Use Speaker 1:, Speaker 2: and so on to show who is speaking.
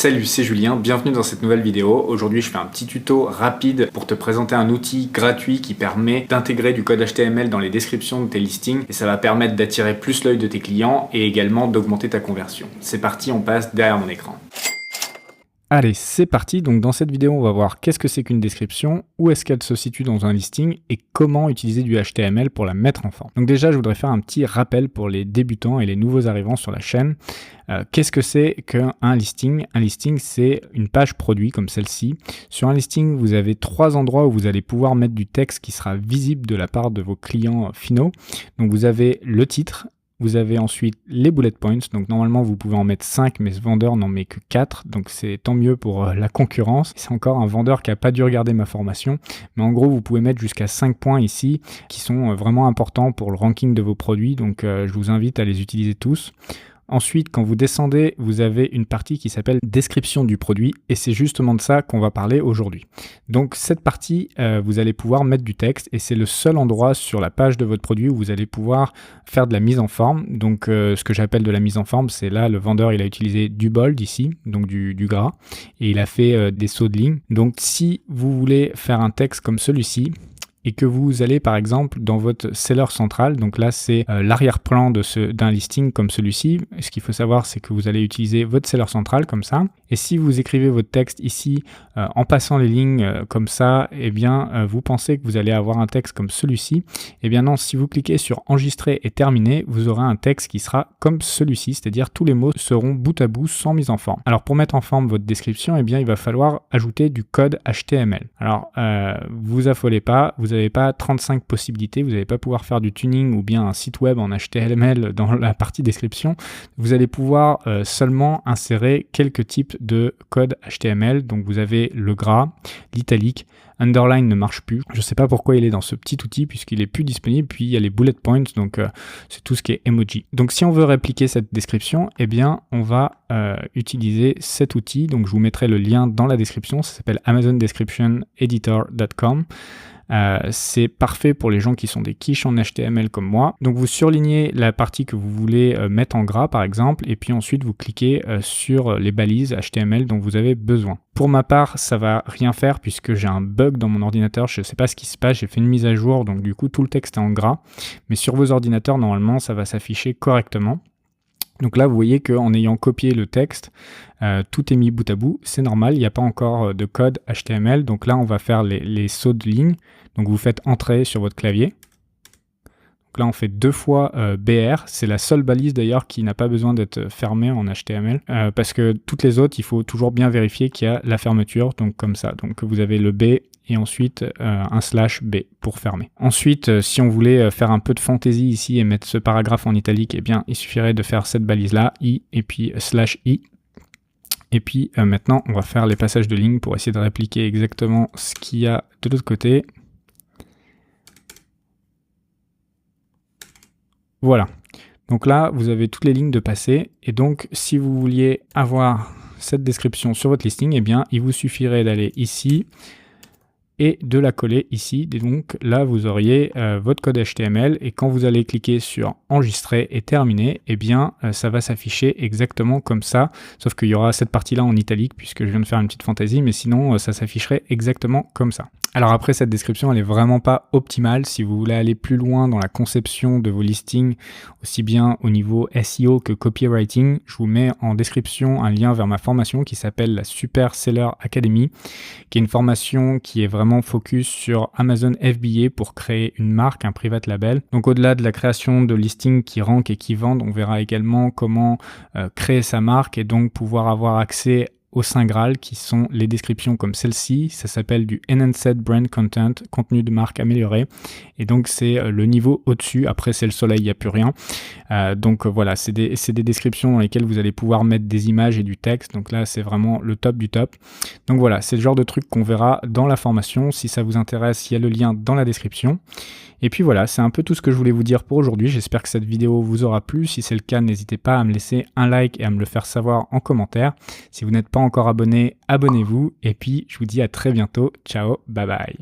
Speaker 1: Salut, c'est Julien, bienvenue dans cette nouvelle vidéo. Aujourd'hui, je fais un petit tuto rapide pour te présenter un outil gratuit qui permet d'intégrer du code HTML dans les descriptions de tes listings et ça va permettre d'attirer plus l'œil de tes clients et également d'augmenter ta conversion. C'est parti, on passe derrière mon écran.
Speaker 2: Allez, c'est parti. Donc dans cette vidéo, on va voir qu'est-ce que c'est qu'une description, où est-ce qu'elle se situe dans un listing et comment utiliser du HTML pour la mettre en forme. Donc déjà, je voudrais faire un petit rappel pour les débutants et les nouveaux arrivants sur la chaîne. Qu'est-ce que c'est qu'un listing? Un listing, c'est une page produit comme celle-ci. Sur un listing, vous avez 3 endroits où vous allez pouvoir mettre du texte qui sera visible de la part de vos clients finaux. Donc vous avez le titre. Vous avez ensuite les bullet points, donc normalement vous pouvez en mettre 5, mais ce vendeur n'en met que 4, donc c'est tant mieux pour la concurrence. C'est encore un vendeur qui n'a pas dû regarder ma formation, mais en gros vous pouvez mettre jusqu'à 5 points ici, qui sont vraiment importants pour le ranking de vos produits, donc je vous invite à les utiliser tous. Ensuite, quand vous descendez, vous avez une partie qui s'appelle description du produit et c'est justement de ça qu'on va parler aujourd'hui. Donc cette partie, vous allez pouvoir mettre du texte et c'est le seul endroit sur la page de votre produit où vous allez pouvoir faire de la mise en forme. Donc ce que j'appelle de la mise en forme, c'est là le vendeur il a utilisé du bold ici, donc du gras, et il a fait des sauts de ligne. Donc si vous voulez faire un texte comme celui-ci, et que vous allez par exemple dans votre seller central, donc là c'est l'arrière-plan d'un listing comme celui-ci. Ce qu'il faut savoir c'est que vous allez utiliser votre seller central comme ça, et si vous écrivez votre texte ici en passant les lignes comme ça, eh bien vous pensez que vous allez avoir un texte comme celui-ci. Eh bien non, si vous cliquez sur enregistrer et terminer, vous aurez un texte qui sera comme celui-ci, c'est-à-dire tous les mots seront bout à bout sans mise en forme. Alors pour mettre en forme votre description, eh bien il va falloir ajouter du code HTML. Alors vous affolez pas, vous n'avez pas 35 possibilités, vous n'allez pas pouvoir faire du tuning ou bien un site web en HTML dans la partie description. Vous allez pouvoir seulement insérer quelques types de code HTML. Donc vous avez le gras, l'italique, underline ne marche plus. Je ne sais pas pourquoi il est dans ce petit outil puisqu'il est plus disponible. Puis il y a les bullet points, donc c'est tout ce qui est emoji. Donc si on veut répliquer cette description, eh bien on va utiliser cet outil. Donc je vous mettrai le lien dans la description. Ça s'appelle amazondescriptioneditor.com. C'est parfait pour les gens qui sont des quiches en HTML comme moi. Donc vous surlignez la partie que vous voulez mettre en gras par exemple, et puis ensuite vous cliquez sur les balises HTML dont vous avez besoin. Pour ma part, ça va rien faire puisque j'ai un bug dans mon ordinateur, je ne sais pas ce qui se passe, j'ai fait une mise à jour, donc du coup tout le texte est en gras, mais sur vos ordinateurs normalement ça va s'afficher correctement. Donc là, vous voyez qu'en ayant copié le texte, tout est mis bout à bout. C'est normal, il n'y a pas encore de code HTML. Donc là, on va faire les sauts de ligne. Donc vous faites Entrée sur votre clavier. Donc là, on fait 2 fois BR. C'est la seule balise d'ailleurs qui n'a pas besoin d'être fermée en HTML. Parce que toutes les autres, il faut toujours bien vérifier qu'il y a la fermeture. Donc comme ça. Donc vous avez le B et ensuite un /B pour fermer. Ensuite, si on voulait faire un peu de fantaisie ici et mettre ce paragraphe en italique, eh bien, il suffirait de faire cette balise-là, I, et puis /I. Et puis maintenant, on va faire les passages de ligne pour essayer de répliquer exactement ce qu'il y a de l'autre côté. Voilà. Donc là, vous avez toutes les lignes de passé. Et donc, si vous vouliez avoir cette description sur votre listing, eh bien, il vous suffirait d'aller ici et de la coller ici. Et donc là, vous auriez votre code HTML et quand vous allez cliquer sur enregistrer et terminer, eh bien, ça va s'afficher exactement comme ça. Sauf qu'il y aura cette partie-là en italique puisque je viens de faire une petite fantaisie, mais sinon, ça s'afficherait exactement comme ça. Alors après, cette description, elle est vraiment pas optimale. Si vous voulez aller plus loin dans la conception de vos listings, aussi bien au niveau SEO que copywriting, je vous mets en description un lien vers ma formation qui s'appelle la Super Seller Academy, qui est une formation qui est vraiment focus sur Amazon FBA pour créer une marque, un private label. Donc au-delà de la création de listings qui rankent et qui vendent, on verra également comment créer sa marque et donc pouvoir avoir accès au Saint Graal qui sont les descriptions comme celle-ci. Ça s'appelle du Enhanced Brand Content, contenu de marque amélioré, et donc c'est le niveau au-dessus. Après c'est le soleil, il n'y a plus rien. Donc voilà, c'est des descriptions dans lesquelles vous allez pouvoir mettre des images et du texte. Donc là c'est vraiment le top du top. Donc voilà, c'est le genre de truc qu'on verra dans la formation. Si ça vous intéresse, il y a le lien dans la description. Et puis voilà, c'est un peu tout ce que je voulais vous dire pour aujourd'hui. J'espère que cette vidéo vous aura plu. Si c'est le cas, n'hésitez pas à me laisser un like et à me le faire savoir en commentaire. Si vous n'êtes pas encore abonné, abonnez-vous. Et puis, je vous dis à très bientôt. Ciao, bye bye.